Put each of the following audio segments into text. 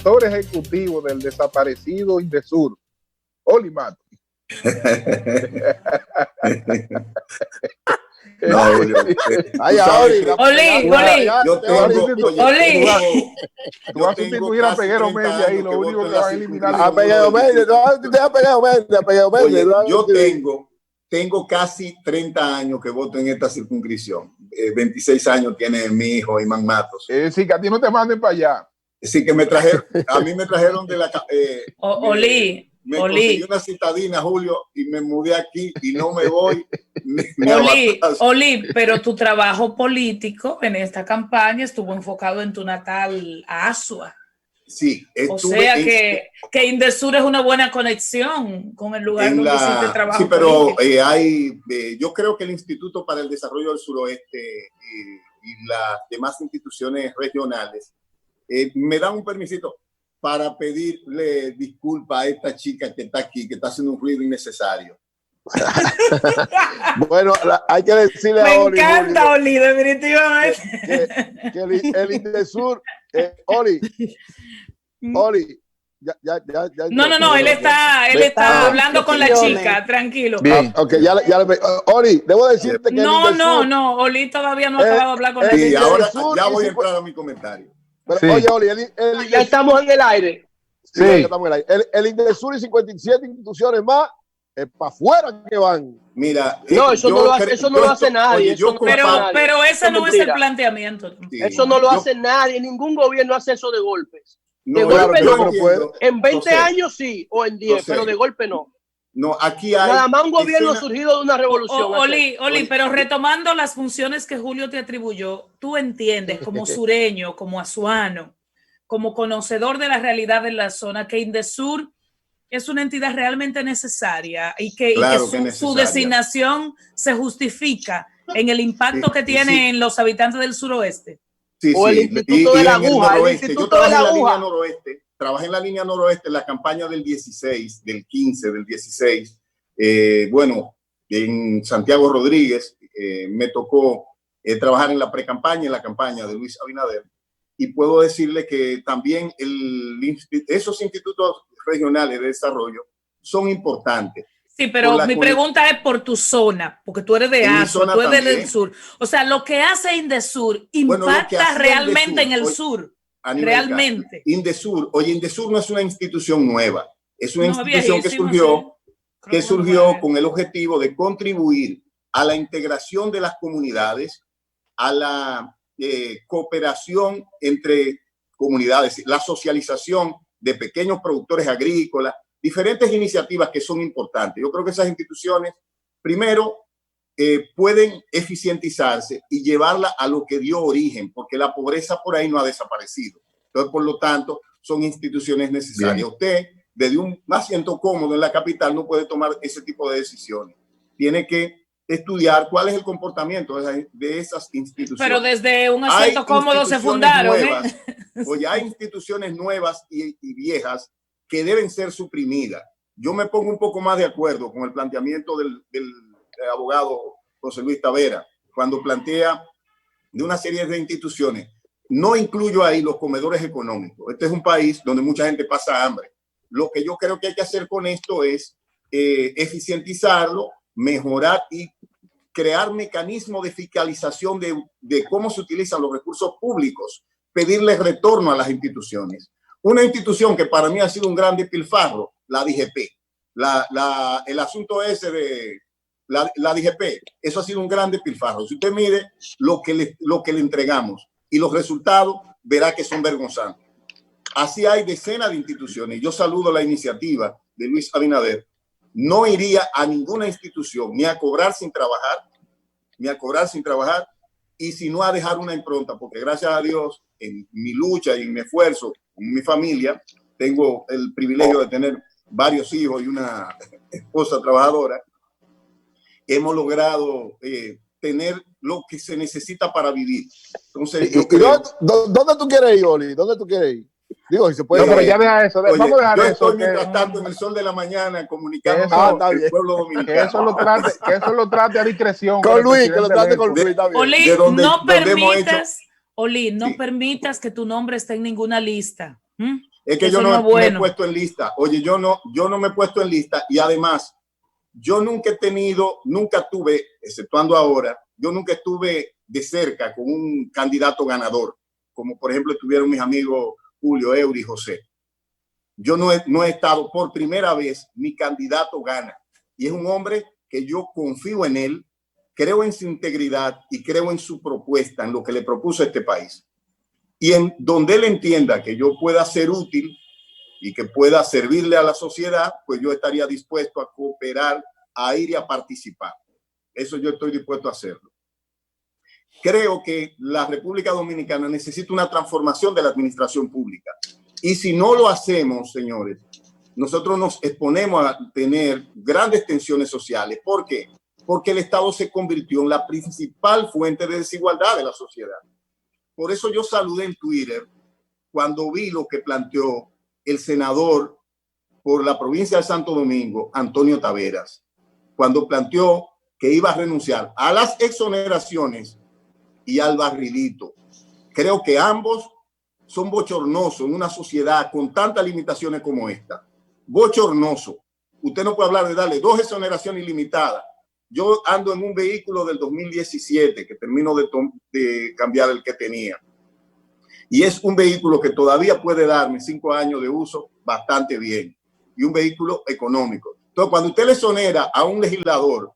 director ejecutivo del desaparecido Indesur, Oli Matos. No, Oli, tú vas a sustituir a Peguero Méndez ahí, lo único que van a eliminar a Peguero Méndez, tengo casi 30 años que voto en esta circunscripción. 26 años tiene mi hijo Imán Matos. Sí, que a ti no te manden para allá. Sí, que a mí me trajeron de la... Me conseguí una citadina, Julio, y me mudé aquí y no me voy. Oli, pero tu trabajo político en esta campaña estuvo enfocado en tu natal Azua. Sí. O sea que Indesur es una buena conexión con el lugar donde hiciste trabajo. Sí, pero yo creo que el Instituto para el Desarrollo del Suroeste y las demás instituciones regionales me dan un permisito para pedirle disculpas a esta chica que está aquí, que está haciendo un ruido innecesario. Bueno, hay que decirle a Oli. Me encanta, Julio, Oli, definitivamente. Que el Indesur, Oli, No, él está hablando con la chica, tranquilo. Bien. Okay, Oli, debo decirte que No, Oli todavía no ha acabado de hablar con la chica. Ahora ya voy a entrar a mi comentario. Pero, sí. Oye, Oli, ya estamos en el aire. Sí. Estamos en el aire. El Indesur y 57 instituciones más, para afuera que van. Mira, eso no lo hace nadie. Pero ese no es el planteamiento. Sí. Eso no lo hace nadie. Ningún gobierno hace eso de golpes. De golpe no. En 20 años sí, o en 10, pero de golpe no. No, aquí hay... Nada más un gobierno surgido de una revolución. Oli, pero retomando las funciones que Julio te atribuyó, tú entiendes como sureño, como azuano, como conocedor de la realidad de la zona, que Indesur es una entidad realmente necesaria y que su designación se justifica en el impacto que tiene en los habitantes del suroeste. Sí, o el Instituto de la Aguja. El Instituto de la Aguja. Trabajé en la línea noroeste en la campaña del 16, del 15, del 16. En Santiago Rodríguez me tocó trabajar en la pre-campaña, en la campaña de Luis Abinader. Y puedo decirle que también esos institutos regionales de desarrollo son importantes. Sí, pero mi pregunta es por tu zona, porque tú eres de Azua, tú eres del sur. O sea, lo que hace Indesur impacta realmente en el sur. Realmente. Indesur no es una institución nueva, es una institución que surgió con el objetivo de contribuir a la integración de las comunidades, a la cooperación entre comunidades, la socialización de pequeños productores agrícolas, diferentes iniciativas que son importantes. Yo creo que esas instituciones, primero, pueden eficientizarse y llevarla a lo que dio origen, porque la pobreza por ahí no ha desaparecido. Entonces, por lo tanto, son instituciones necesarias. Bien. Usted, desde un asiento cómodo en la capital, no puede tomar ese tipo de decisiones. Tiene que estudiar cuál es el comportamiento de esas instituciones. Pero desde un asiento cómodo se fundaron. Oye, hay instituciones nuevas y viejas que deben ser suprimidas. Yo me pongo un poco más de acuerdo con el planteamiento del abogado José Luis Tavera, cuando plantea de una serie de instituciones. No incluyo ahí los comedores económicos. Este es un país donde mucha gente pasa hambre. Lo que yo creo que hay que hacer con esto es eficientizarlo, mejorar y crear mecanismos de fiscalización de cómo se utilizan los recursos públicos, pedirles retorno a las instituciones. Una institución que para mí ha sido un gran despilfarro, la DGP. El asunto ese de la DGP, eso ha sido un gran despilfarro. Si usted mide lo que le entregamos y los resultados, verá que son vergonzantes. Así hay decenas de instituciones. Yo saludo la iniciativa de Luis Abinader. No iría a ninguna institución ni a cobrar sin trabajar, y sino a dejar una impronta, porque gracias a Dios, en mi lucha y en mi esfuerzo, con mi familia, tengo el privilegio de tener varios hijos y una esposa trabajadora. Hemos logrado tener lo que se necesita para vivir. Entonces, ¿dónde tú quieres ir, Oli? ¿Dónde tú quieres ir? Digo, si se puede. No, pero ya deja eso. Oye, vamos a dejar yo eso. Estoy mientras tanto en el sol de la mañana comunicando con el pueblo dominicano. Que eso lo trate a discreción. Con Luis, que lo trate con Luis. Oli, no permitas que tu nombre esté en ninguna lista. Es que yo no me he puesto en lista. Oye, yo no me he puesto en lista y además yo nunca tuve, exceptuando ahora, yo nunca estuve de cerca con un candidato ganador, como por ejemplo estuvieron mis amigos Julio, Eury y José. Yo no he estado, por primera vez, mi candidato gana. Y es un hombre que yo confío en él, creo en su integridad y creo en su propuesta, en lo que le propuso a este país. Y en donde él entienda que yo pueda ser útil y que pueda servirle a la sociedad, pues yo estaría dispuesto a cooperar, a ir y a participar. Eso yo estoy dispuesto a hacerlo. Creo que la República Dominicana necesita una transformación de la administración pública. Y si no lo hacemos, señores, nosotros nos exponemos a tener grandes tensiones sociales. ¿Por qué? Porque el Estado se convirtió en la principal fuente de desigualdad de la sociedad. Por eso yo saludé en Twitter cuando vi lo que planteó el senador por la provincia de Santo Domingo, Antonio Taveras, cuando planteó que iba a renunciar a las exoneraciones y al barrilito. Creo que ambos son bochornosos en una sociedad con tantas limitaciones como esta. Bochornoso. Usted no puede hablar de darle 2 exoneraciones ilimitadas. Yo ando en un vehículo del 2017 que termino de cambiar el que tenía. Y es un vehículo que todavía puede darme 5 años de uso bastante bien. Y un vehículo económico. Entonces, cuando usted le exonera a un legislador,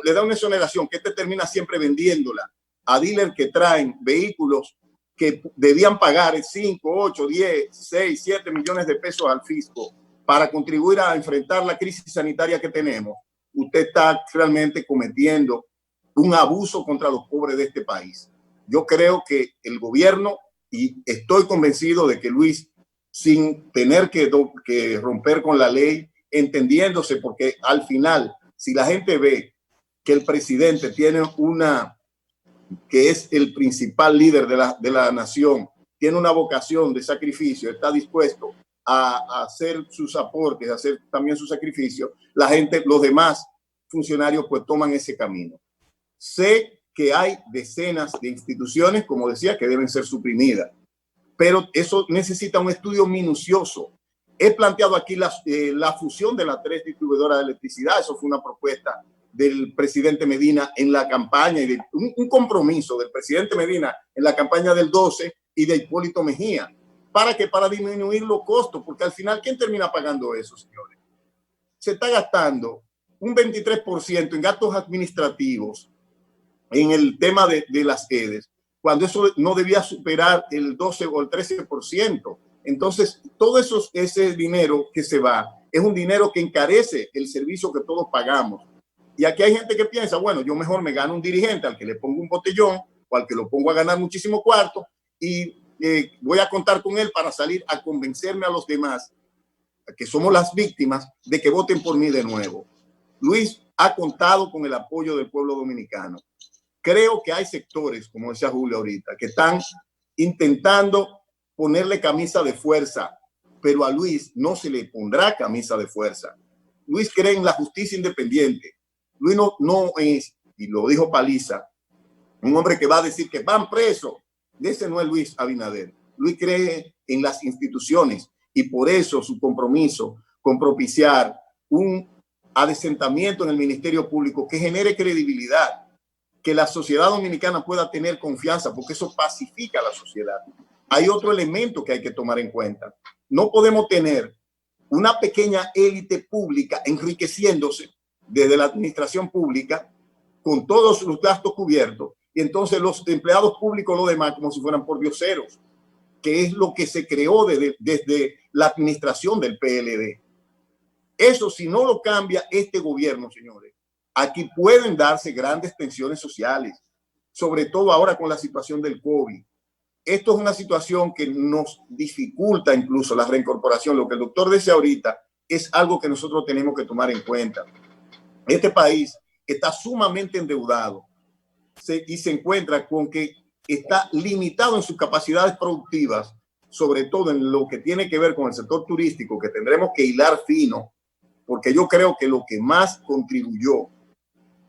le da una exoneración que termina siempre vendiéndola a dealers que traen vehículos que debían pagar 5, 8, 10, 6, 7 millones de pesos al fisco para contribuir a enfrentar la crisis sanitaria que tenemos, usted está realmente cometiendo un abuso contra los pobres de este país. Yo creo que el gobierno, y estoy convencido de que Luis, sin tener que romper con la ley, entendiéndose, porque al final, si la gente ve que el presidente tiene que es el principal líder de la nación, tiene una vocación de sacrificio, está dispuesto a hacer sus aportes, a hacer también su sacrificio, la gente, los demás funcionarios pues toman ese camino. Sé que hay decenas de instituciones, como decía, que deben ser suprimidas, pero eso necesita un estudio minucioso. He planteado aquí la fusión de las 3 distribuidoras de electricidad. Eso fue una propuesta del presidente Medina en la campaña y un compromiso del presidente Medina en la campaña del 12 y de Hipólito Mejía. ¿Para qué? Para disminuir los costos, porque al final, ¿quién termina pagando eso, señores? Se está gastando un 23% en gastos administrativos en el tema de las EDES, cuando eso no debía superar el 12 o el 13%. Entonces, todo ese dinero que se va es un dinero que encarece el servicio que todos pagamos. Y aquí hay gente que piensa, bueno, yo mejor me gano un dirigente al que le pongo un botellón o al que lo pongo a ganar muchísimo cuarto y voy a contar con él para salir a convencerme a los demás, que somos las víctimas, de que voten por mí de nuevo. Luis ha contado con el apoyo del pueblo dominicano. Creo que hay sectores, como decía Julio ahorita, que están intentando ponerle camisa de fuerza, pero a Luis no se le pondrá camisa de fuerza. Luis cree en la justicia independiente. Luis no es, y lo dijo Paliza, un hombre que va a decir que van presos. Ese no es Luis Abinader. Luis cree en las instituciones y por eso su compromiso con propiciar un adesentamiento en el Ministerio Público que genere credibilidad, que la sociedad dominicana pueda tener confianza, porque eso pacifica a la sociedad. Hay otro elemento que hay que tomar en cuenta. No podemos tener una pequeña élite pública enriqueciéndose desde la administración pública con todos los gastos cubiertos y entonces los empleados públicos, lo demás, como si fueran pordioseros, que es lo que se creó desde la administración del PLD. Eso, si no lo cambia este gobierno, señores, aquí pueden darse grandes tensiones sociales, sobre todo ahora con la situación del COVID. Esto es una situación que nos dificulta incluso la reincorporación. Lo que el doctor decía ahorita es algo que nosotros tenemos que tomar en cuenta. Este país está sumamente endeudado y se encuentra con que está limitado en sus capacidades productivas, sobre todo en lo que tiene que ver con el sector turístico, que tendremos que hilar fino, porque yo creo que lo que más contribuyó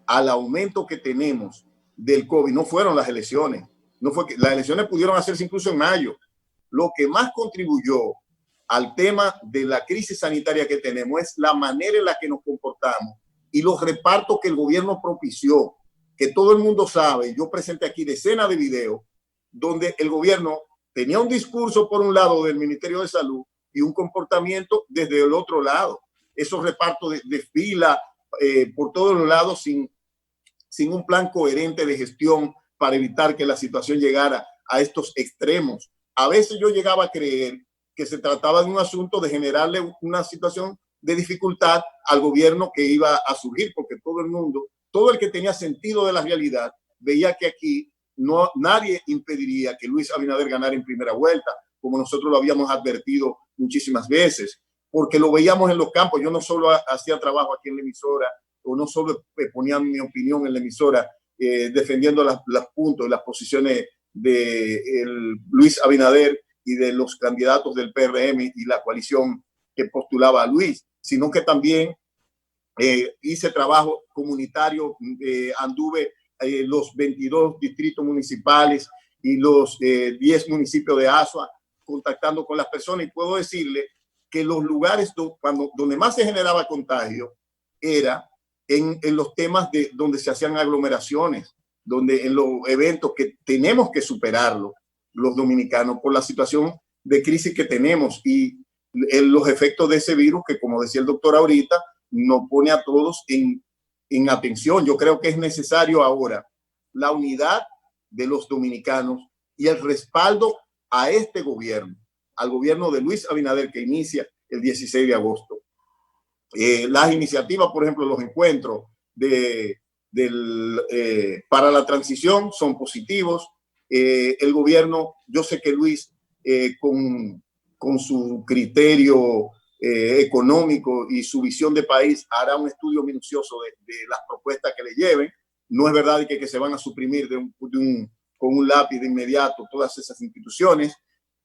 al aumento que tenemos del COVID no fueron las elecciones. No fue que las elecciones pudieron hacerse incluso en mayo. Lo que más contribuyó al tema de la crisis sanitaria que tenemos es la manera en la que nos comportamos y los repartos que el gobierno propició, que todo el mundo sabe. Yo presenté aquí decenas de videos donde el gobierno tenía un discurso por un lado del Ministerio de Salud y un comportamiento desde el otro lado. Esos repartos de fila por todos los lados sin un plan coherente de gestión para evitar que la situación llegara a estos extremos. A veces yo llegaba a creer que se trataba de un asunto de generarle una situación de dificultad al gobierno que iba a surgir, porque todo el mundo, todo el que tenía sentido de la realidad, veía que aquí nadie impediría que Luis Abinader ganara en primera vuelta, como nosotros lo habíamos advertido muchísimas veces, porque lo veíamos en los campos. Yo no solo hacía trabajo aquí en la emisora, o no solo ponía mi opinión en la emisora, defendiendo los puntos y las posiciones de Luis Abinader y de los candidatos del PRM y la coalición que postulaba a Luis, sino que también hice trabajo comunitario, anduve los 22 distritos municipales y los 10 municipios de Azua contactando con las personas, y puedo decirle que los lugares donde más se generaba contagio era en los temas donde se hacían aglomeraciones, donde en los eventos que tenemos que superarlo los dominicanos por la situación de crisis que tenemos y los efectos de ese virus que, como decía el doctor ahorita, nos pone a todos en atención. Yo creo que es necesario ahora la unidad de los dominicanos y el respaldo a este gobierno, al gobierno de Luis Abinader, que inicia el 16 de agosto. Las iniciativas, por ejemplo, los encuentros para la transición son positivos. El gobierno, yo sé que Luis, con su criterio económico y su visión de país, hará un estudio minucioso de las propuestas que le lleven. No es verdad que se van a suprimir con un lápiz de inmediato todas esas instituciones.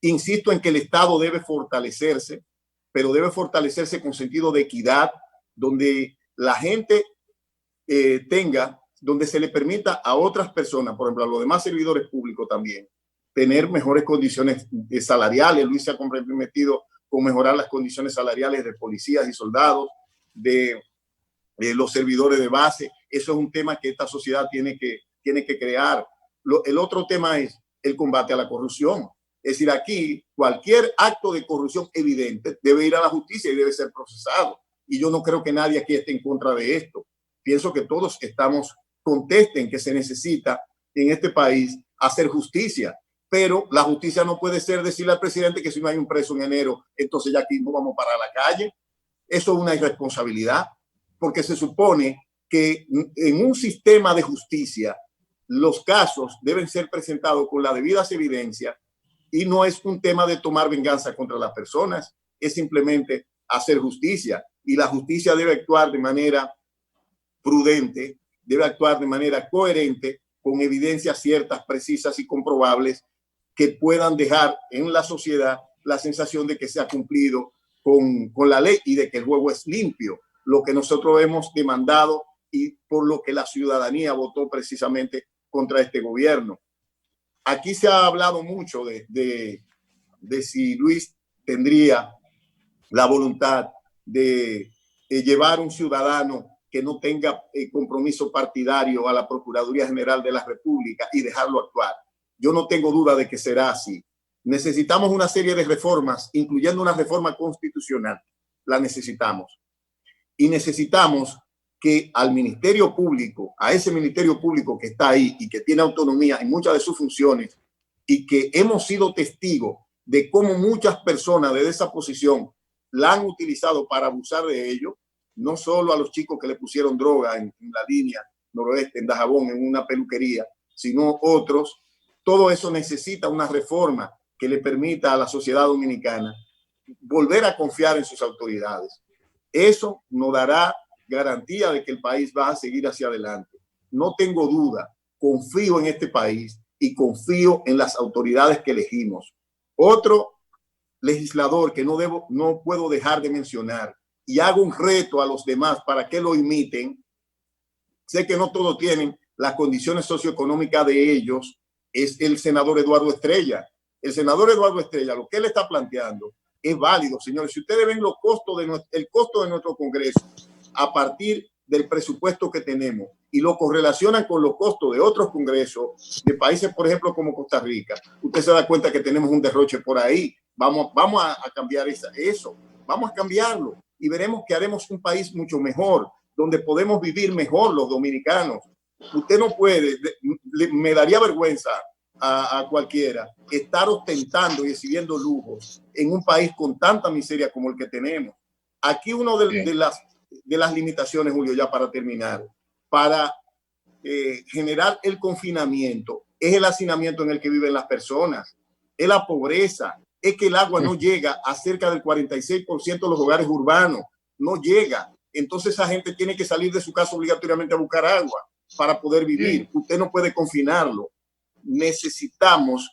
Insisto en que el Estado debe fortalecerse, pero debe fortalecerse con sentido de equidad, donde la gente donde se le permita a otras personas, por ejemplo, a los demás servidores públicos también, tener mejores condiciones salariales. Luis se ha comprometido con mejorar las condiciones salariales de policías y soldados, de los servidores de base. Eso es un tema que esta sociedad tiene que crear. El otro tema es el combate a la corrupción. Es decir, aquí cualquier acto de corrupción evidente debe ir a la justicia y debe ser procesado. Y yo no creo que nadie aquí esté en contra de esto. Pienso que todos contesten que se necesita en este país hacer justicia, pero la justicia no puede ser decirle al presidente que si no hay un preso en enero, entonces ya aquí no vamos para la calle. Eso es una irresponsabilidad, porque se supone que en un sistema de justicia los casos deben ser presentados con las debidas evidencias y no es un tema de tomar venganza contra las personas, es simplemente hacer justicia, y la justicia debe actuar de manera prudente, debe actuar de manera coherente, con evidencias ciertas, precisas y comprobables que puedan dejar en la sociedad la sensación de que se ha cumplido con la ley y de que el juego es limpio, lo que nosotros hemos demandado y por lo que la ciudadanía votó precisamente contra este gobierno. Aquí se ha hablado mucho de si Luis tendría la voluntad de llevar un ciudadano que no tenga compromiso partidario a la Procuraduría General de la República y dejarlo actuar. Yo no tengo duda de que será así. Necesitamos una serie de reformas, incluyendo una reforma constitucional. La necesitamos. Y necesitamos que al Ministerio Público, a ese Ministerio Público que está ahí y que tiene autonomía en muchas de sus funciones y que hemos sido testigos de cómo muchas personas de esa posición la han utilizado para abusar de ello, no solo a los chicos que le pusieron droga en la línea noroeste, en Dajabón, en una peluquería, sino otros. Todo eso necesita una reforma que le permita a la sociedad dominicana volver a confiar en sus autoridades. Eso nos dará garantía de que el país va a seguir hacia adelante. No tengo duda, confío en este país y confío en las autoridades que elegimos. Otro legislador que no puedo dejar de mencionar, y hago un reto a los demás para que lo imiten. Sé que no todos tienen las condiciones socioeconómicas de ellos, es el senador Eduardo Estrella. El senador Eduardo Estrella, lo que él está planteando es válido, señores. Si ustedes ven el costo de nuestro Congreso a partir del presupuesto que tenemos y lo correlacionan con los costos de otros congresos de países, por ejemplo, como Costa Rica, usted se da cuenta que tenemos un derroche por ahí. Vamos a cambiar eso. Vamos a cambiarlo y veremos que haremos un país mucho mejor, donde podemos vivir mejor los dominicanos. Usted no puede, me daría vergüenza a cualquiera estar ostentando y exhibiendo lujos en un país con tanta miseria como el que tenemos. Aquí uno de las limitaciones, Julio, ya para terminar, para generar el confinamiento, es el hacinamiento en el que viven las personas, es la pobreza, es que el agua no llega a cerca del 46% de los hogares urbanos, no llega. Entonces esa gente tiene que salir de su casa obligatoriamente a buscar agua para poder vivir. Usted no puede confinarlo. Necesitamos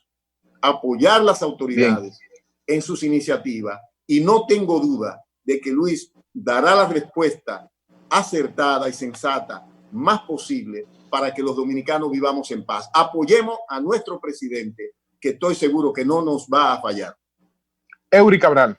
apoyar las autoridades en sus iniciativas y no tengo duda de que Luis dará la respuesta acertada y sensata más posible para que los dominicanos vivamos en paz. Apoyemos a nuestro presidente, que estoy seguro que no nos va a fallar. Eury Cabral.